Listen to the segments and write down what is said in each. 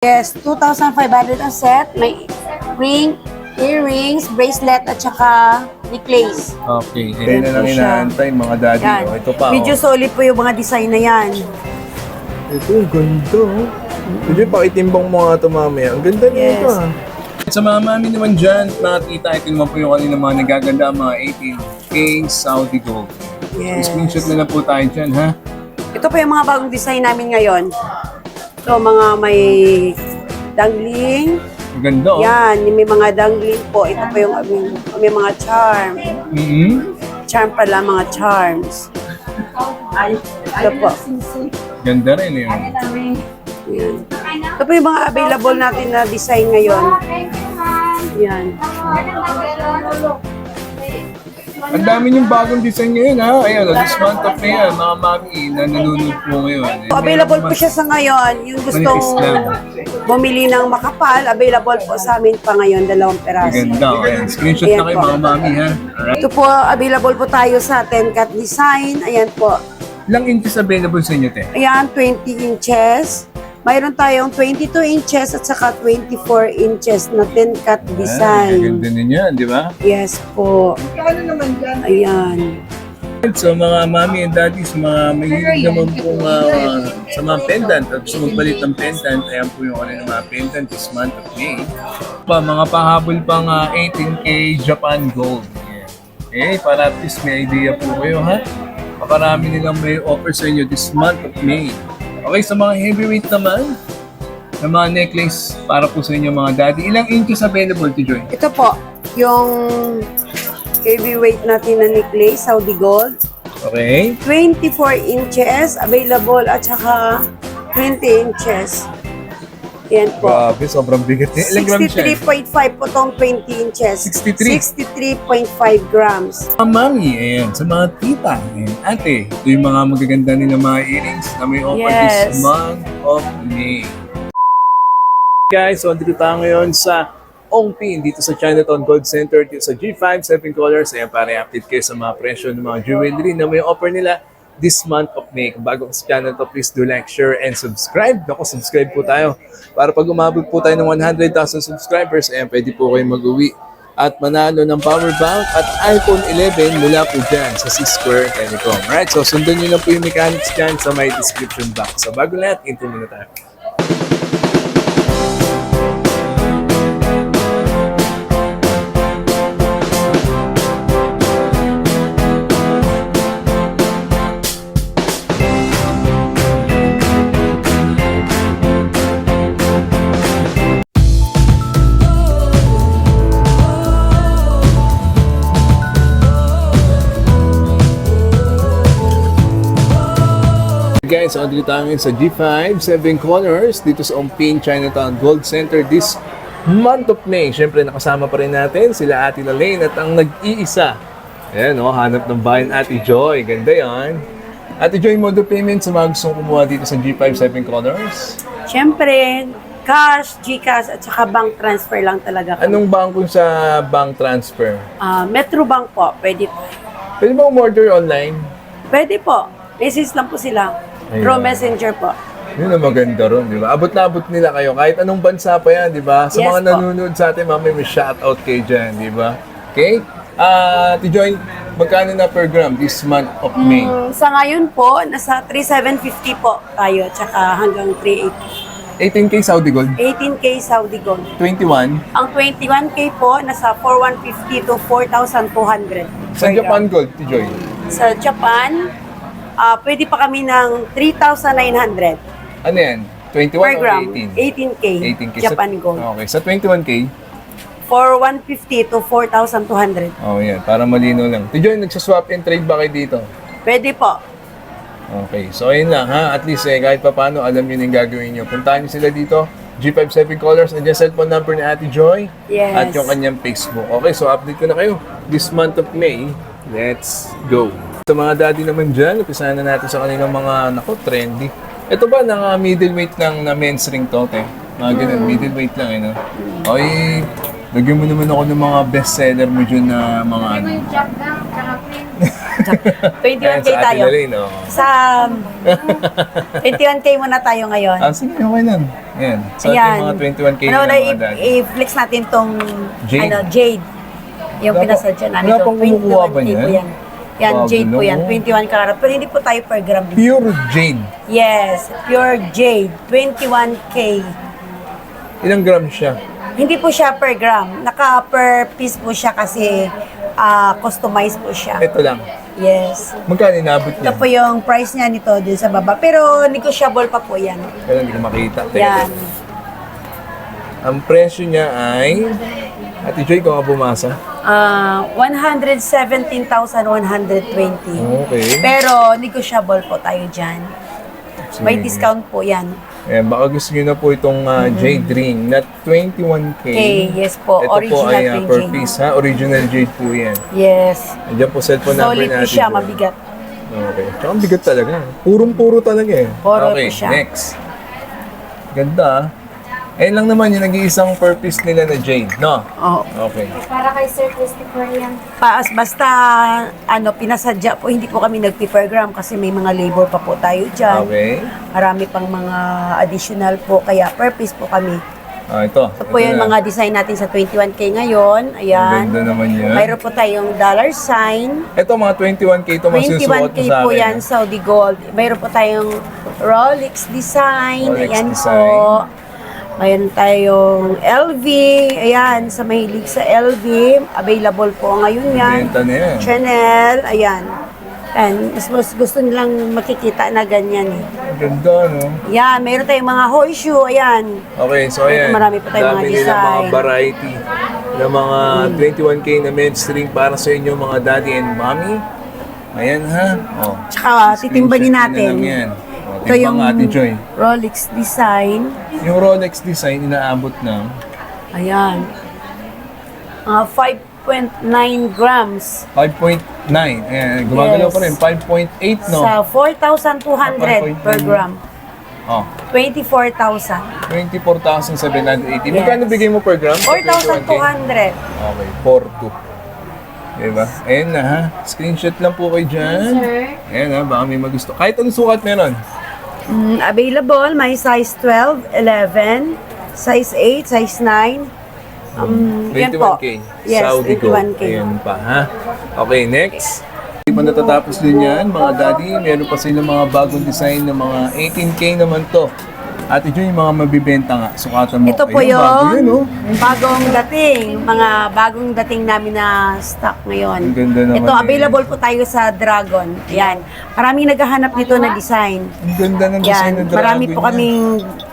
Yes, 2,500 ang set. May ring, earrings, bracelet, at saka necklace. Okay. Ayan Ayan na lang po siya. inaantay mga daddy. Yan. Oh, ito pa. Medyo solid po yung mga design na yan. Ito, ganda. Medyo pakitimbang mo nga ito mamaya. Ang ganda niya ito. Yes. Sa mga mami naman dyan, nakakita, ito naman po yung kanina mga nagaganda, mga 18K Saudi Gold. Yes. Screenshot na lang po tayo dyan, ha? Ito po yung mga bagong design namin ngayon. So, mga may dangling. Ang ganda, oh. Yan, may mga dangling po. Ito po yung may mga charm. Mm-hmm. Charm pala, mga charms. Ito po. Ganda rin yun. Yan. Ito po yung mga available natin na design ngayon. Yan. Ang dami yung bagong design ngayon, ha? Ayan, this month of May, mga mami na nanonood po ngayon. Available po siya sa ngayon. Yung gustong Manifest lang. bumili ng makapal, available po sa amin pa ngayon, 2 peraso. Ganda, oh. Ayan, screenshot Ayan na kayo po. mga mami, ha? Alright. Ito po, available po tayo sa 10-cut design. Ayan po. Ilang inches available sa inyo, te? Ayan, 20 inches. Mayroon tayong 22 inches at saka 24 inches na 10-cut design. Ganda din yan, di ba? Yes po. Ayan. So mga mami and daddies, mga mahilig naman pong sa mga pendant at gusto magpalit ng pendant, ayan po yung ano ng mga pendant this month of May. Mga pahabol pang 18K Japan Gold. Okay, para at least may idea po kayo, ha? Pakarami nilang may offer sa inyo this month of May. Okay, sa mga heavyweight naman, na mga necklace para po sa inyo mga daddy. Ilang inches available to Joy? Ito po, yung heavyweight natin na necklace, Saudi Gold. Okay. 24 inches available at saka 20 inches. Yan po. Grabe, sobrang bigat niya. Ilang grams siya? 63.5 po tong 20 inches. 63? 63.5 grams. Mga mami, ayan, sa mga tita, ayan, ate, ito yung mga magaganda nila mga earrings na may offer Yes. this month of May. Guys, so dito tayo ngayon sa Ongpin, dito sa Chinatown Gold Center, dito sa G5, 7 Colors. Ayan, para i-update kayo sa mga presyo ng mga jewelry na may offer nila this month of May. Kung bago ka sa channel to, please do like, share, and subscribe. Naku, subscribe po tayo. Para pag umabot po tayo ng 100,000 subscribers, ayan, pwede po kayo mag-uwi at manalo ng power bank at iPhone 11 mula po dyan sa C-Square Telecom. Alright, so sundan nyo lang po yung mechanics dyan sa my description box. So bago lahat, intro muna tayo. Guys, so dito tayo ngayon sa G5, 7 Corners, dito sa Ongpin, Chinatown Gold Center this month of May. Siyempre, nakasama pa rin natin sila Ate Lalaine at ang nag-iisa. Ayan, oh, hanap ng bayan Ate Joy. Ganda yan. Ate Joy, mode of payment sa mga gustong kumuha dito sa G5, 7 Corners. Siyempre, cash, GCash, at saka bank transfer lang talaga. Anong bangko sa bank transfer? Metro Bank po, pwede po. Pwede ba umorder online? Pwede po. Message lang po sila. Ayun. Through messenger po. Yun ang maganda ron, di ba? Abot na abot nila kayo. Kahit anong bansa pa yan, di ba? Sa Yes mga po. nanonood sa atin, mamay may shoutout kayo dyan, di ba? Okay? Ate Joy, magkano na per gram this month of May? Sa ngayon po, nasa 3,750 po tayo, tsaka hanggang 3,800. 18K Saudi Gold, 18K Saudi Gold. 21. Ang 21K po, nasa 4,150 to 4,200. Sa per Japan gram. Gold, Ate Joy. Sa Japan, pwede pa kami ng 3,900 Ano yan? 21 per or gram. 18? 18K, 18K. Japan Gold. Okay, sa 21K? 4,150 to 4,200. Oh, yan. Para malino lang. Ate Joy, nagsaswap and trade ba kayo dito? Pwede po. Okay, so ayun lang ha. At least kahit pa paano, alam nyo na yung gagawin nyo. Puntahan nyo sila dito. G57 Colors, and yung cellphone number ni Ate Joy. Yes. At yung kanyang Facebook. Okay, so update ko na kayo. This month of May, let's go. Sa mga daddy naman dyan, upisahan na natin sa kanilang mga, trendy. Ito ba, middleweight lang na men's ring to, te? Mga ganun, middleweight lang, no? Okay, lagyan mo naman ako ng mga bestseller mo dyan na mga ano. Yung job lang, tsaka print. 21K Ayan, sa tayo. atin na rin, oh. Sa 21K muna tayo ngayon. Ah, sige, okay lang. Ayan. Sa ating Ayan. mga 21K Ano na na, mga dati. i-flex natin tong Jade. Jade. Yung Wala pinasadya namin. wala to. pang kumukuha ba 21K niyan? po yan. Yan, Wow, Jade po gulo. yan. 21 karat. Pero hindi po tayo per gram. Pure Jade. Yes, pure Jade. 21K. Ilang grams siya? Hindi po siya per gram. Naka per piece po siya kasi customized po siya. Ito lang. Yes. Magkano inabot Ito niya? po yung price niya nito din sa baba. Pero negotiable pa po yan. Kaya hindi ko makita. Teka. Yan. Ang presyo niya ay... Ate Joy, kung nga bumasa. 117,120. Okay. Pero negotiable po tayo dyan. May Sige. discount po yan. Eh, baka gusto nyo na po itong Jade ring na 21K. Okay, yes po. Ito po Original ay plain per Jade. piece ha. Original Jade po yan. Yes. Andiyan po cellphone number Solid natin. po siya, mabigat. Okay. Tsaka ang bigat talaga. Purong-puro talaga eh. Puro okay, po siya. next. Ganda ah. Ayun lang naman yung nag-iisang per piece nila na Jade, no? Oh. Okay. Para kay Sir Christopher yan. Basta pinasadya po, hindi po kami nag-per gram kasi may mga labor pa po tayo dyan. Okay. Marami pang mga additional po, kaya per piece po kami. Ah, ito. Ito po yung mga design natin sa 21K ngayon. Ang Ayan. ganda naman yan. Mayroon po tayong dollar sign. Ito mga 21K ito masusuot 21K mo sa po akin. yan, Saudi Gold. Mayroon po tayong Rolex design. Rolex Ayan design. po. Mayroon tayong LV. Ayan, sa mahilig sa LV. Available po ngayon yan. Benta na yan. Chanel. Ayan. And mas gusto nilang makikita na ganyan eh. Ang ganda, no? Yan, mayroon tayong mga horseshoe. Ayan. Okay, so ayan. Marami pa tayong mga Dami nila design. mga variety na mga 21K na men's string para sa inyo mga daddy and mommy. Ayan ha. Oh. Tsaka titimbanin Screenshot natin. nyo na lang yan. Oh, Ito yung timbang Ate Joy. Rolex design. Yung Rolex design inaabot ng Ayan. 5.9 grams 5.9. Ayan, gumagalaw Yes. pa rin. 5.8, no? sa 4,200 per 5.9. gram. Oh, 24,000. 24,780. Yes. Magkano bigay mo per gram? 4,200. Okay, 4.2. Diba? Ayan na ha. Screenshot lang po kayo dyan. Sir. Ayan ha, baka may magusto. Kahit anong sukat meron. Available, may size 12, 11, size 8, size 9. Yan po. 21K. Yes, Saudi Gold. 21K. Ayan pa ha. Okay, next. Hindi pa natatapos din yan, mga daddy. Meron pa sila mga bagong design ng mga 18K naman to. Ate Joy, yung mga mabibenta nga. Sukatan mo. Ito po Ayun, bago yung yun, oh. bagong dating, mga bagong dating namin na stock ngayon. Ang ganda naman Ito, eh. available po tayo sa Dragon. Ayan. Maraming naghahanap nito na design. Ang ganda ng design Yan. ng dragon Marami po niya. kaming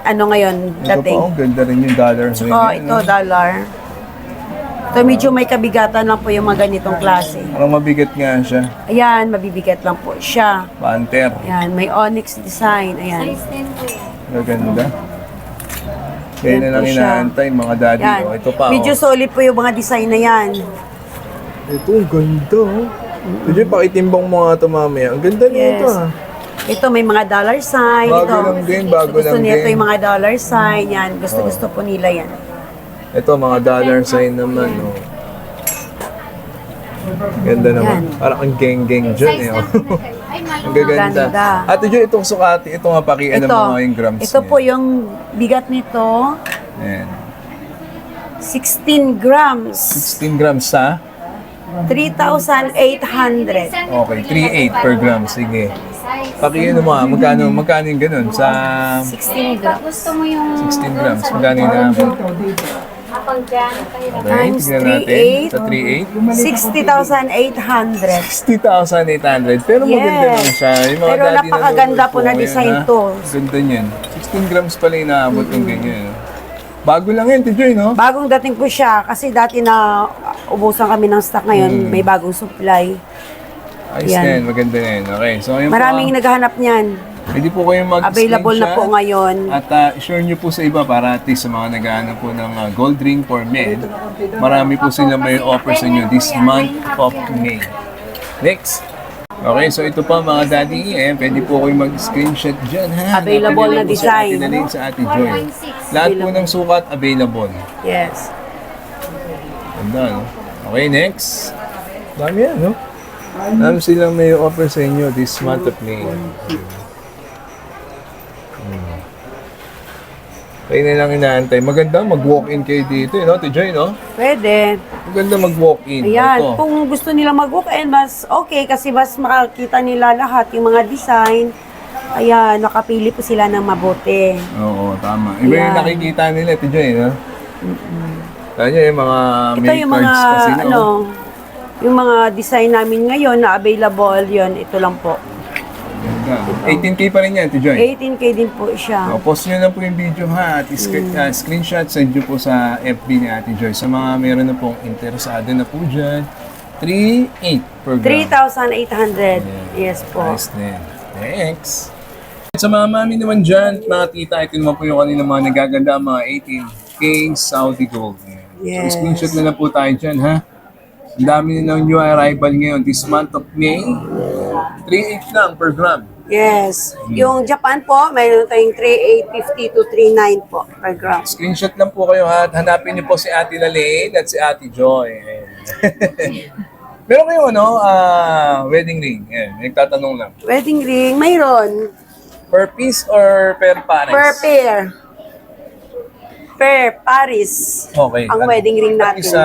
ngayon, Ito pa, dating. ang ganda rin yung dollar. Oh, ito, dollar. Ito, medyo may kabigatan lang po yung mga ganitong klase. Parang mabigat nga siya. Ayan, mabibigat lang po siya. Panther. Ayan, may onyx design. Ayan. Size 10 po yan. Maganda. Kaya na Yan lang po siya. inaantay mga daddy. Yan. Oh, ito pa. Medyo Oh. solid po yung mga design na yan. Ito, ang ganda. Oh. Medyo pakitimbang mo nga ito mamaya. Ang ganda nito Yes. ah. Ito, may mga dollar sign. Bago ito. lang din, bago gusto lang nito din. Oh. yung mga dollar sign. Yan, gusto po nila yan. Ito, mga dollar sign naman. Oh. Ganda naman. Yan. Parang ang geng-geng dyan eh. Oh. Ay, Ang maluma. gaganda. Ganda. Ate Jo, itong sukati, ito nga pakialam Ito, mo nga yung grams ito niya. po yung bigat nito, Ayan. 16 grams, 16 grams sa? 3,800. Okay, 3.8 per gram. Sige. Size. Pakiano mo magkano yung ganun? Sa 16 Pag grams. gusto mo yung... 16 grams, magkano yung naabot? Kapag dyan, kayo Okay, Times tignan natin. 3.8. Sa 60,800. 60,800. Pero maganda Yes. lang siya. Yung mga Pero daddy napakaganda nanonood po na ngayon, design ha? to. Ganda niyan. 16 grams pala yung naabot ng ganyan. Bago lang yun, Tijoy, no? Bagong dating po siya kasi dati na ubusan kami ng stock ngayon, may bagong supply. Ayos Yan. na yan, maganda na yan. Okay, so ayun Maraming po. naghahanap niyan. Pwede po kayong mag-screenshot. Available na po ngayon. At share nyo po sa iba para at least sa mga naghahanap po ng gold ring for men. Marami po sila may offer sa inyo this month of May. Next. Okay, so ito pa mga daddy, pwede po kayong mag-screenshot dyan ha. Available na Natin po design. Sa atin sa Ate Joy. 4.6. Lahat po ng sukat available. Yes. Ganda, no? Okay, next. Dami yan, no? Alam silang may offer sa inyo this month of May. Kayo na lang inaantay. Maganda mag-walk-in kayo dito, no? Tijoy, no? Pwede. Maganda mag-walk-in. Ayan, Ito. kung gusto nila mag-walk-in, mas okay kasi mas makakita nila lahat yung mga design. Ayan, nakapili po sila ng mabuti. Oo, tama. Iba yung Ayan. nakikita nila, Tijoy, no? Kaya nyo yung mga Ito mail yung mga, cards kasi, no? ano, yung mga design namin ngayon na available, yun, ito lang po. Ganda. 18K pa rin yan, Tijoy. 18K din po siya. Post nyo na po yung video ha at screenshot send nyo po sa FB ni Ate Joy. Sa mga meron na pong interesado na po dyan, 3,800 per gram. 3,800. Yes po. Nice din. Thanks. Sa mga mami naman dyan, mga tita, ito naman po yung kanina mga nagaganda, mga 18K Saudi Gold. Yes. So, screenshot na lang po tayo dyan ha. Ang dami na ng new arrival ngayon this month of May. 3,800 lang per gram. Yes. Yung Japan po, mayroon tayong 3,850 to 3,900 po per gram. Screenshot lang po kayo ha at hanapin niyo po si Ate Lalaine at si Ate Joy. Ayan. Meron kayo wedding ring. Ayan, nagtatanong lang. Wedding ring, mayroon. Per piece or per pares? Per pair. Per Paris. Okay. Ang wedding ring At natin. least,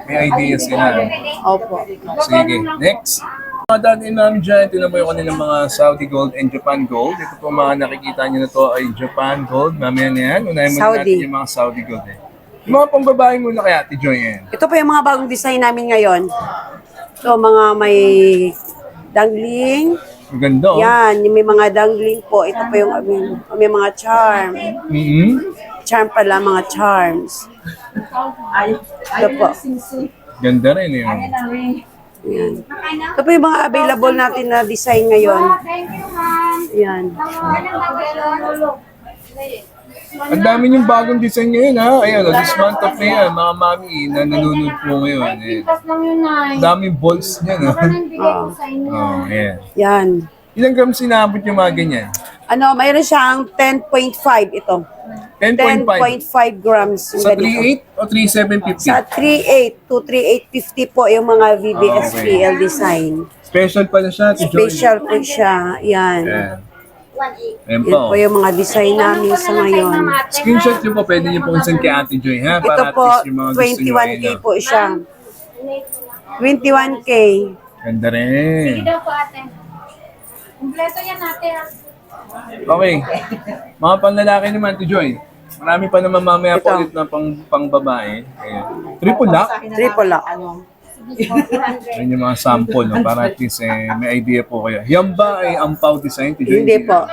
may ideas ka na. Opo. Sige, next. Mga dati namin dyan, ito na po yung kanilang mga Saudi Gold and Japan Gold. Ito po mga nakikita nyo na to ay Japan Gold. Mamaya na yan. Unahin muna Saudi. natin yung mga Saudi Gold. Yung mga pambabae muna kaya, Ate Joy. Yan. Ito po yung mga bagong design namin ngayon. So, mga may dangling. Ang ganda, oh. Yan, yung may mga dangling po. Ito po yung may mga charm. Mm-hmm. Charm pala, mga charms. Ito po. Ganda rin yun. Yan. Ito po yung mga available natin na design ngayon. Thank you, ma'am. Yan. Ang dami yung bagong design ngayon ha. Ayan, this month of May yan, mga mami na nanonood po ngayon. Pintas lang yun, Nay. Ang daming balls niyan. Baka nang bigay ko sa inyo. Oh, ayan. Yan. Ilang grams sinabot yung mga ganyan? Ano, mayroon siyang 10.5 ito. 10.5. 10.5 grams. yung Sa ganito. 3.8 o 3.750? Sa 3.8 to 3.850 po yung mga VBSPL design. Special pala siya. Si Joy. Special po siya. Yan. Ayan. Ayan Yan po. po yung mga design namin sa ngayon. Screenshot nyo po, pwede nyo po send kay Ate Joy ha? Ito Para at po, least yung mga gusto nyo. 21K po siya. 21K. Ganda Sige rin. daw po, ate. Kompleto yan, ate. Okay. Mga panlalaki naman, Ate Joy. Marami pa naman mamaya po Ito. ulit na pang babae. Ayan. Triple lock. Triple lock. Ayan yung mga sample, no? Para at least may idea po kayo. Yan ba ay ampaw design? Ate Joy? Hindi po.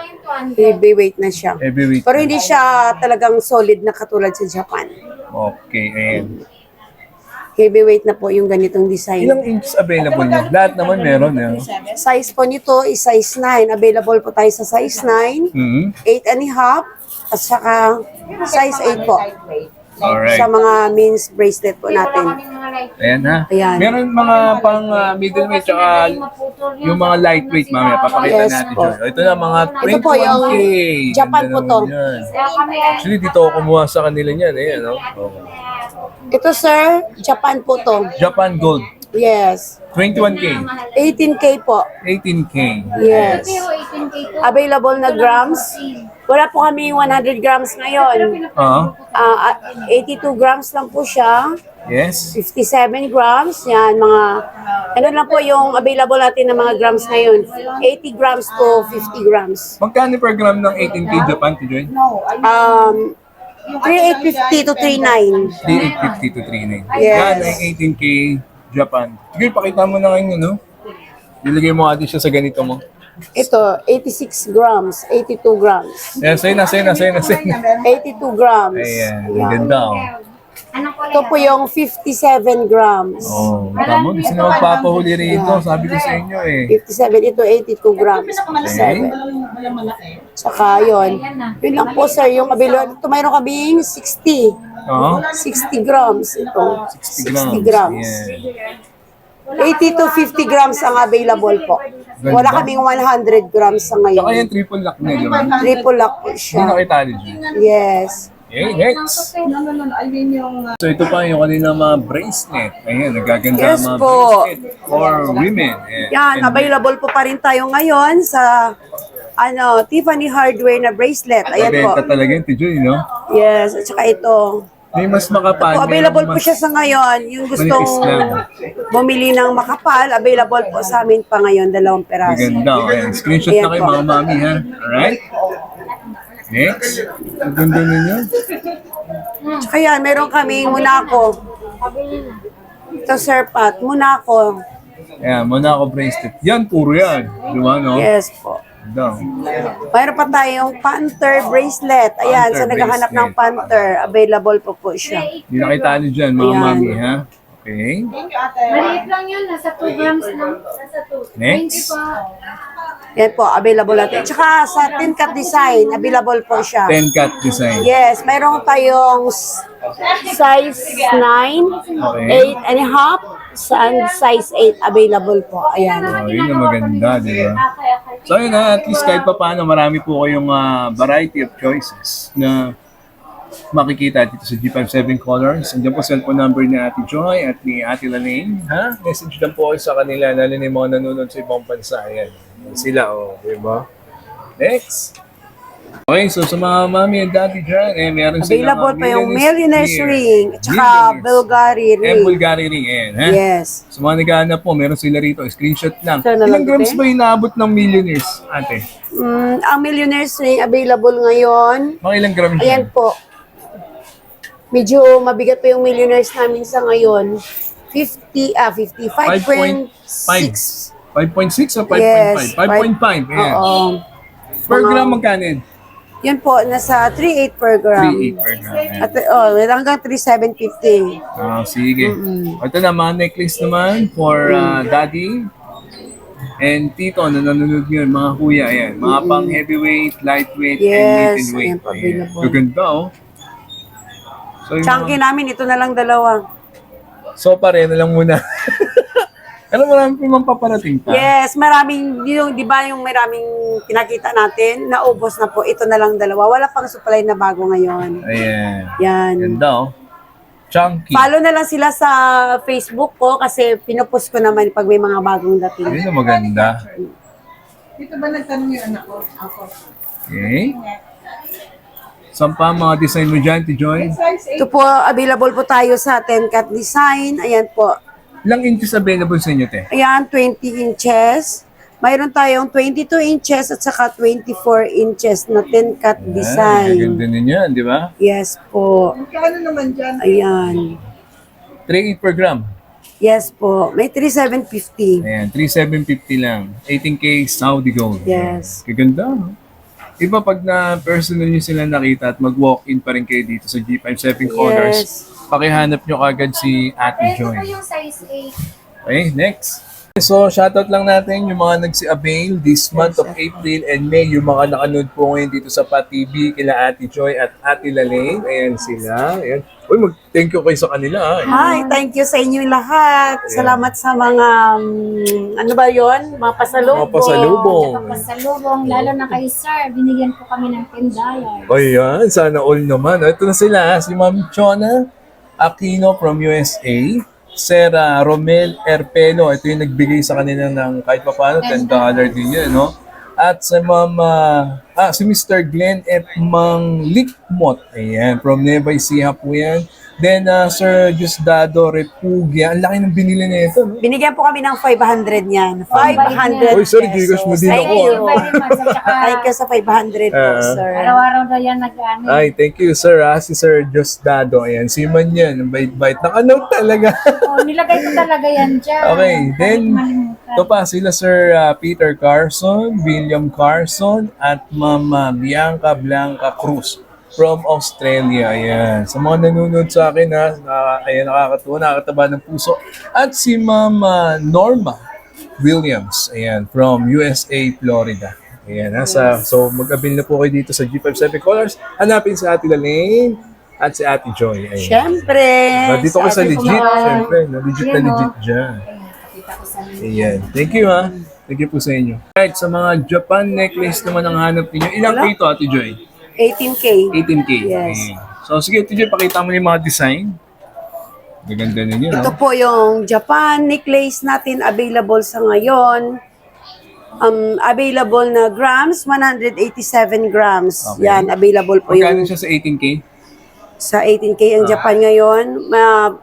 Heavyweight na siya. Heavyweight. Pero hindi siya talagang solid na katulad sa Japan. Okay, ayan. Heavyweight na po yung ganitong design. Ilang inches available nyo? Lahat naman meron, eh. Size po nito is size 9. Available po tayo sa size 9, Mm-hmm. 8 and a half, at saka size 8 po. Alright. Sa mga means bracelet po natin. Ayan ha. Ayan. Meron mga pang middleweight tsaka yung mga lightweight mamaya. Papakita Yes natin po. dyan. Ito na mga 21K. Ito po yung Japan Ganda po to. naman yan. Actually, dito ako kumuha sa kanila niyan. Ayan, no? Oh. Ito sir, Japan po to. Japan Gold. Yes. 21K. 18K po. 18K. Yes. 18K to. Available na grams. Wala po kami 100 grams ngayon. Oo. 82 grams lang po siya. Yes. 57 grams. Yan, mga... Ano lang po yung available natin ng mga grams ngayon. 80 grams to 50 grams. Magkano per gram ng 18K Japan, Tijoy? 3,850 to 3,900. 3850 to 39. Yes. Yan ay 18K Japan. Sige, pakita mo na ngayon, no? Nilagay mo ate siya sa ganito mo. Ito, 86 grams, 82 grams. Ayan, sa'yo na. 82 grams. Ayan, ang Yan. ganda, oh. Ito po yung 57 grams. Oh, tama. Gusto na magpapahuli rito. Sabi ko sa inyo, eh. 57, ito 82 grams. 57. Saka yun. Yun lang po sir, yung available. Ito mayroon kaming 60. Oo. 60 grams ito. 60 60 grams. Yeah. 80 to 50 grams ang available po. Wala kaming 100 grams sa Saka ngayon. yan, triple lock na, di ba? Triple lock po Hindi siya. nakitali dyan. Yes. Okay, next. So ito pa yung kanila mga bracelet. Ayan, nagaganda Yes mga po. bracelet for women. Ayan. Yan, And available po pa rin tayo ngayon sa Tiffany Hardware na bracelet. Ayan po. mabenta talaga yun, Tijoy, no? Yes, at saka ito. May mas makapal. Po, available po siya sa ngayon. Yung gustong manipis lang. bumili ng makapal, available po sa amin pa ngayon, 2 peraso. Maganda. Ayan, screenshot Ayan na kayo po. mga mami, ha? Alright? Next. Ang ganda ninyo. Tsaka yan, meron kaming Monaco. Ito, Sir Pat, Monaco. Ayan, Monaco bracelet. Yan, puro yan. Di ba, no? Yes po. Ganda. Mayroon pa tayong Panther bracelet. Ayan, Panther sa naghahanap ng bracelet. Panther, available po siya. Hindi na kita nyo dyan, mga Ayan. mami, ha? Okay. Maliit lang yun, nasa 2 grams lang. Nasa 2. Next. 20 pa. Yan po, available natin. Tsaka sa Tin Cut Design, available po siya. 10 cut design. Yes, mayroon tayong size 9, Okay. 8 and a half, and size 8 available po. Ayan. Oh, yun ang maganda, di ba? So yun na, at least kahit pa paano, marami po kayong variety of choices na makikita dito sa G57 Colors. Andiyan po cellphone number ni Ate Joy at ni Ate Lalaine. Ha? Message lang po kayo sa kanila, lalo na yung mga nanonood sa ibang bansa. Ayan. Sila, di ba? Next. Okay, so sa mga mami and daddy dyan, meron sila Available pa yung millionaire's ring, at saka Bulgari And ring. Bulgari ring, ayan, ha? Yes. Sa mga naghahanap po, meron sila rito. Screenshot lang. Saan na Ilang lang grams dito, ba inaabot ng millionaires, ate? Ang millionaire's ring available ngayon. Mga ilang grams Ayan po. Medyo mabigat pa yung millionaires namin sa ngayon. 55.6. 5.6 o 5.5? Yes. 5.5, ayan. Oo. Per gram magkano yun? Yan po, nasa 3.8 per gram. 3.8 per gram. Ayan. At hanggang 3.750. Sige. Ito na, mga necklace naman for daddy and tito na nanonood yun, mga kuya. Ayan. Mga pang heavyweight, lightweight, and Yes, middleweight. ayan po, available. Gaganda, oh. So, yung Chunky namin, ito na lang dalawa. so pare na lang muna. Ano, marami pa mang paparating pa? Yes, maraming, yung, di ba yung maraming pinakita natin, naubos na po. Ito na lang dalawa. Wala pang supply na bago ngayon. Ayan. Yan. Ganda, oh. Chunky. Follow na lang sila sa Facebook ko kasi pinupost ko naman pag may mga bagong dating. Ayun ang maganda. Dito ba nagtanong yung anak ko? Ako. Okay. Saan pa mga design mo dyan, Joy? Size Ito po, available po tayo sa 10 cut design. Ayan po. Ilang inches available sa inyo, te? Ayan, 20 inches. Mayroon tayong 22 inches at saka 24 inches na 10 cut design. Ganda ninyo, di ba? Yes po. 8. Magkano naman dyan? Ayan. 3.8 per gram. Yes po. May 3,750. Ayan, 3,750 lang. 18K Saudi Gold. Yes. Kaganda, no? Iba pag na personal nyo sila nakita at mag-walk-in pa rin kayo dito sa G57 Colors, Yes. pakihanap nyo kagad si Ate Ito po Joy. yung size 8. Okay, next. So, shoutout lang natin yung mga nagsi-avail this month of April and May, yung mga nakanood po ngayon dito sa PATV, kila Ate Joy at Ate Lalaine. Ayan sila. Ayan. Uy, mag-thank you kayo sa kanila. Hi, thank you sa inyo lahat. Salamat sa mga, ano ba yon? Mga pasalubong. Mga pasalubong. Pasalubong, lalo na kay sir, binigyan po kami ng $10. Ayan, sana all naman. Ito na sila, si Ma'am Chona Aquino from USA. Sir Romel Erpelo, ito yung nagbigay sa kanila ng kahit pa paano, $10 din yun, no? At sa si Mr. Glenn F. Manglikmot, ayan, from Nueva Ecija po yan. Then, Sir Diosdado Repugia, ang laki ng binili na ito, no? Binigyan po kami ng 500 niyan. 500 Oy, sir, Gcash mo din Thank ako, you. ah. Thank you sa 500 po, sir. Araw-araw na yan nag-ano. Ay, thank you, sir. Si Sir Diosdado, ayan, si Man yan, ang bait-bait. Nakanote talaga. Oh, nilagay ko talaga yan dyan. Okay, then, Malimutan. ito pa sila Sir Peter Carson, William Carson, at Mama Bianca Blanca Cruz from Australia. Ayan. Sa mga nanonood sa akin, ayan, nakakatuwa, nakakataba ng puso. At si Mama Norma Williams, ayan, from USA, Florida. Ayan, so mag-abil na po kayo dito sa G57 Colors. Hanapin si Ate Lalaine at si Ate Joy. Ayan. Siyempre. Dito ko sa ating legit, mga- siyempre. Legit na legit dyan. Kita ko sa Ayan. Thank you, ha. Thank you po sa inyo. Alright, sa mga Japan necklace naman ang hanap ninyo. Ilang Wala. po ito, Ate Joy? 18K. 18K. Yes. Ayan. So, So sige, TJ, pakita mo yung mga design. Maganda na yun, Ito po yung Japan necklace natin available sa ngayon. Available na grams, 187 grams. Okay. Yan, available po Magkano yung siya sa 18K? sa 18K ang Japan ngayon.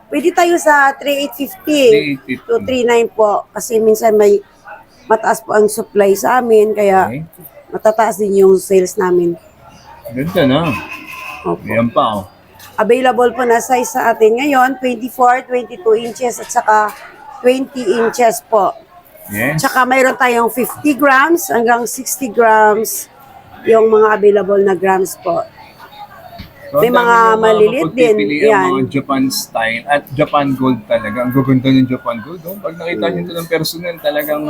Pwede tayo sa 3,850 to 3,900 po. Kasi minsan may mataas po ang supply sa amin, kaya Okay. matataas din yung sales namin. Ganda na. Opo. Ayan pa, oh. Available po na size sa atin ngayon, 24, 22 inches at saka 20 inches po. Yes. Tsaka mayroon tayong 50 grams hanggang 60 grams yung mga available na grams po. So, May ang dami mga ng maliliit din, mapagpipilian, yan. Mga Japan style at Japan gold talaga. Ang gaganda ng Japan gold. Oh. Pag nakita nyo ito ng personal, talagang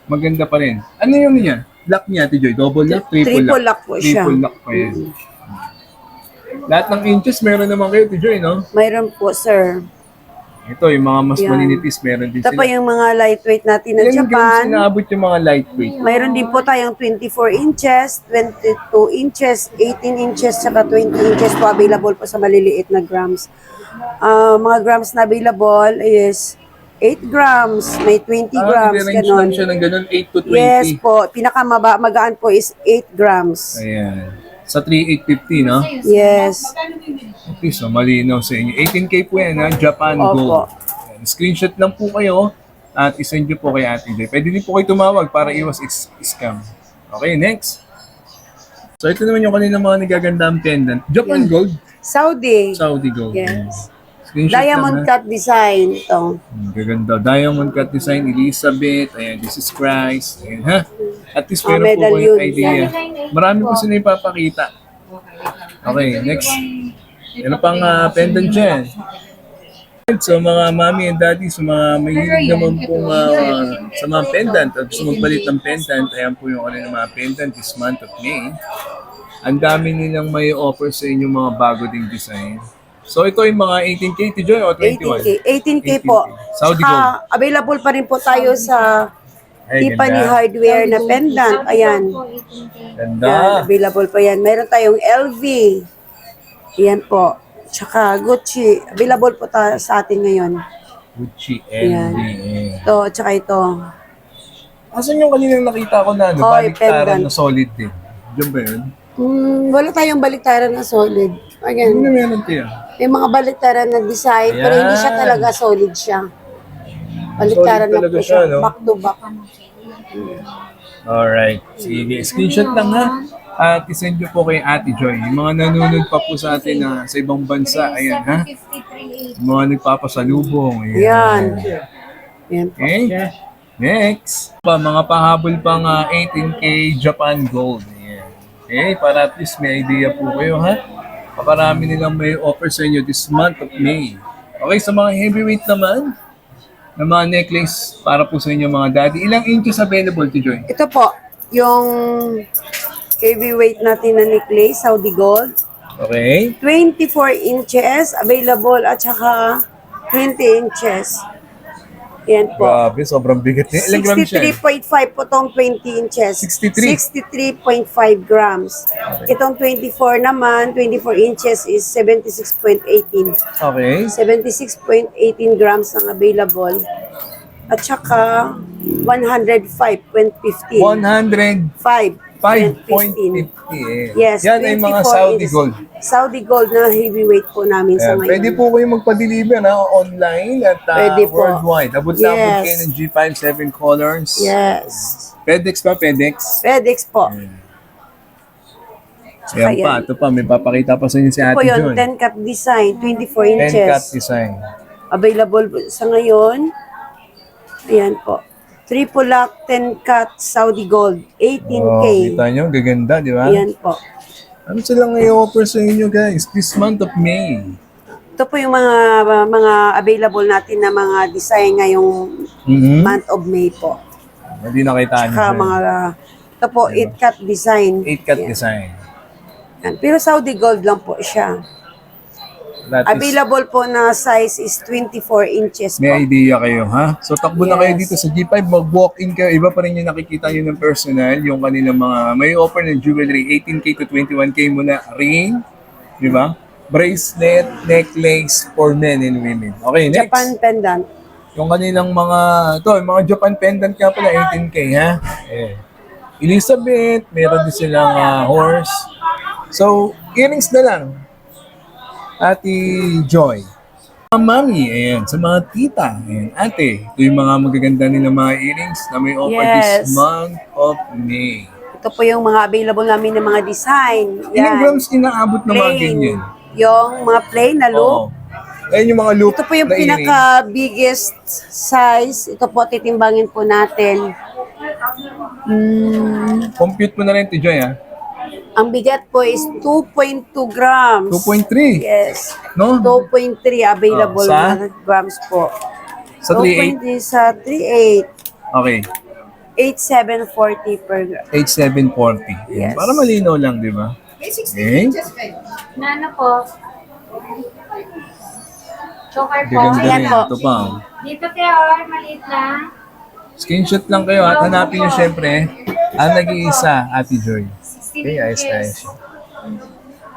maganda pa rin. Ano yung niya? Lock niya, Ate Joy? Double lock? Triple lock po siya. Triple lock pa yan. Lahat ng inches meron naman kayo, Ate Joy, no? Mayroon po, sir. Ito, yung mga mas Yan. maninipis, meron din Ito sila. pa yung mga lightweight natin na Ilan grams Japan. inaabot yung mga lightweight? Mayroon din po tayong 24 inches, 22 inches, 18 inches, saka 20 inches po available po sa maliliit na grams. Mga grams na available is 8 grams, may 20 grams, Range ganon. lang siya ng ganun, 8 to 20. Yes po, pinakamagaan po is 8 grams. Ayan. Sa 3,850, no? Yes. Okay, so malinaw sa inyo. 18K po yan, ha? Japan Opo. Gold. Ayan, screenshot lang po kayo at isend nyo po kay Ate Joy. Pwede din po kayo tumawag para iwas scam. Okay, next. So ito naman yung kanina mga nagagandang pendant. Japan Gold, Saudi. Saudi Gold. Yes. Screenshot Diamond lang, ha? cut design ito. Gaganda. Diamond cut design, Elizabeth. Ayan, this is Christ. Ayan, ha? At least Ah, meron po medal kayong yun. idea. Marami po sila ipapakita. Okay, next. Ano pang pendant dyan? So mga mommy and daddy, sa mga mahilig naman pong sa mga pendant at gusto magpalit ng pendant, ayan po yung ano ng mga pendant this month of May. Ang dami nilang may offer sa inyo mga bago ding design. So ito yung mga 18K to Joy o 21? 18K po. Saudi Saka, Gold. available pa rin po tayo sa Ay, Tiffany ganda. hardware na pendant. Ayan. Ganda. Yan, available pa yan. Mayroon tayong LV. Ayan po. Tsaka Gucci. Available po sa atin ngayon. Gucci, Ayan. LV. Ito, tsaka ito. Asan yung kaninang nakita ko na ano, Hoy, baliktaran pendant. na solid din? Diyan ba yun? Wala tayong baliktaran na solid. Ano Again, na meron tayo? may mga baliktaran na design, pero hindi siya Ayan. talaga solid siya. Baliktaran Solid lang talaga po siya, siya. no? Back to back. Alright. Sige, screenshot lang ha. At isend nyo po kay Ate Joy. Yung mga nanonood pa po sa atin na sa ibang bansa, ayan ha. Yung mga nagpapasalubong. Ayan. Ayan po. Okay. Next. Mga pahabol pang 18K Japan Gold. Ayan. Okay, para at least may idea po kayo ha. Paparami nilang may offer sa inyo this month of May. Okay, sa mga heavyweight naman, na mga necklace para po sa inyo mga daddy. Ilang inches available to Joy? Ito po, yung heavyweight natin na necklace, Saudi Gold. Okay. 24 inches available at saka 20 inches. Yan po. Grabe, sobrang bigat niya. Ilang grams siya? 63.5 po tong 20 inches. 63? 63.5 grams. Itong 24 naman, 24 inches is 76.18. Okay. 76.18 grams ang available. At saka 105.15. 105.50 5.15. eh. Yes, Yan ay mga 24 Saudi is Gold. Saudi Gold na heavyweight po namin sa Ayan, ngayon. pwede po kayo magpa-deliver na online at Pwede po. worldwide. Abot na abot Yes. kayo ng G57 colors. Yes. FedEx pa, FedEx. FedEx po. Ayan Ayan. pa, ito pa, may papakita pa sa inyo si Ito po Ate yun, John. 10 cut design, 24 10 inches. cut design. Available po sa ngayon. Ayan po. Triple lock, 10 cut, Saudi Gold, 18K. Oh, kita nyo, gaganda, di ba? Ayan po. Ano silang i-offer sa inyo guys this month of May? Ito po yung mga available natin na mga design ngayong month of May po. Hindi nakita nyo Saka siya. mga, ito po, 8 cut design. 8 cut Ayan. design. Yan. Pero Saudi Gold lang po siya. That is, Available po na size is 24 inches po. may idea kayo, ha? So, takbo na kayo Yes. dito sa G5, mag-walk-in kayo. Iba pa rin yung nakikita nyo ng personal, yung kanilang mga, may offer ng jewelry, 18K to 21K muna, ring, di ba? bracelet, necklace for men and women. Okay, next. Japan pendant. Yung kanilang yung mga Japan pendant nga pala, 18K, ha? Eh. Elizabeth, meron din silang horse. So, earrings na lang. Ate Joy. Mga mami, ayan, sa mga tita, ayan, ate, ito yung mga magaganda nilang mga earrings na may offer Yes. this month of May. Ito po yung mga available namin ng mga design. Ilang grams inaabot na mga ganyan? Yung mga plain na Oo. loop. Ayan yung mga loop Ito po yung na earring. pinaka-biggest size. Ito po, titimbangin po natin. Compute mo na rin, Joy, ha? Ang bigat po is 2.2 grams. 2.3. Yes. No? 2.3 available Sa? na grams po. Sa 3.8. 2.3 sa 3.8. Okay. 8,740 per gram. 8,740. Yes. Para malinaw lang, di ba? May 16 Okay. inches kayo. Na ano po? Choker po. Gaganda Ayan rin. po. Ito pa. oh. Dito Teor, maliit lang. Screenshot lang kayo at hanapin nyo syempre ang nag-iisa, Ate Joy. 16 Okay, ayos, inches. ayos.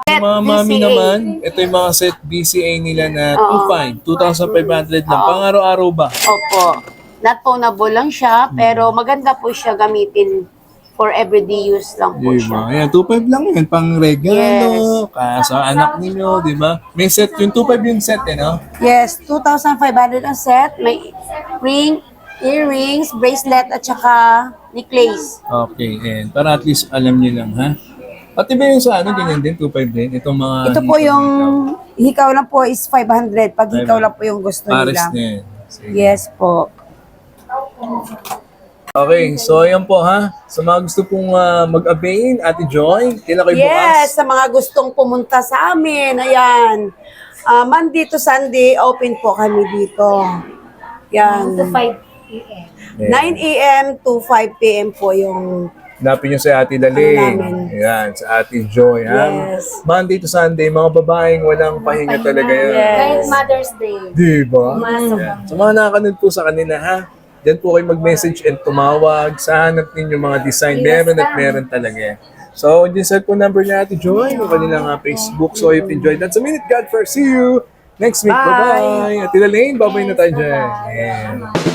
Yung mga mami BCA. naman, ito yung mga set BCA nila na Oo. 2,500 lang. Pang-araw-araw ba? Opo. Not pawnable lang siya, pero maganda po siya gamitin for everyday use lang po siya. Diba? Ayan, 2,500 lang yan. Pang-regalo, sa anak ninyo, di ba? May set, yung 2,500 yung set eh, no? Yes, 2,500 ang set. May ring, earrings, bracelet, at saka necklace. Okay, and para at least alam niyo lang, ha? Pati ba yung sa ano, ganyan din, 2,500 din? Itong mga... Ito po yung hikaw lang po is 500. Pag hikaw lang po yung gusto Pares nila. din. Sige. Yes po. Okay, so ayan po ha. Sa mga gusto pong mag-avail, Ate Joy, kailan kayo Yes, bukas? sa mga gustong pumunta sa amin, ayan. Monday to Sunday, open po kami dito. Yan. To 5 p.m. 9 a.m. to 5 p.m. po yung Hanapin nyo si Ate Daling. namin. Ayan, sa Ate Joy. Ha? Yes. Monday to Sunday, mga babaeng walang pahinga talaga yun. Yes. Kahit Mother's Day. Diba? Pumasok Ayan. Sa mga nakakanood po sa kanila, ha? Diyan po kayo mag-message and tumawag. Sa hanap ninyo mga design. Meron at meron talaga. So, yung cellphone number niya, Ate Joy, yung kanilang Facebook. So, if you enjoyed, that's a minute. God first. See you next week. Bye. Bye-bye. Ate Daling, babay na tayo dyan. Bye-bye. Ayan.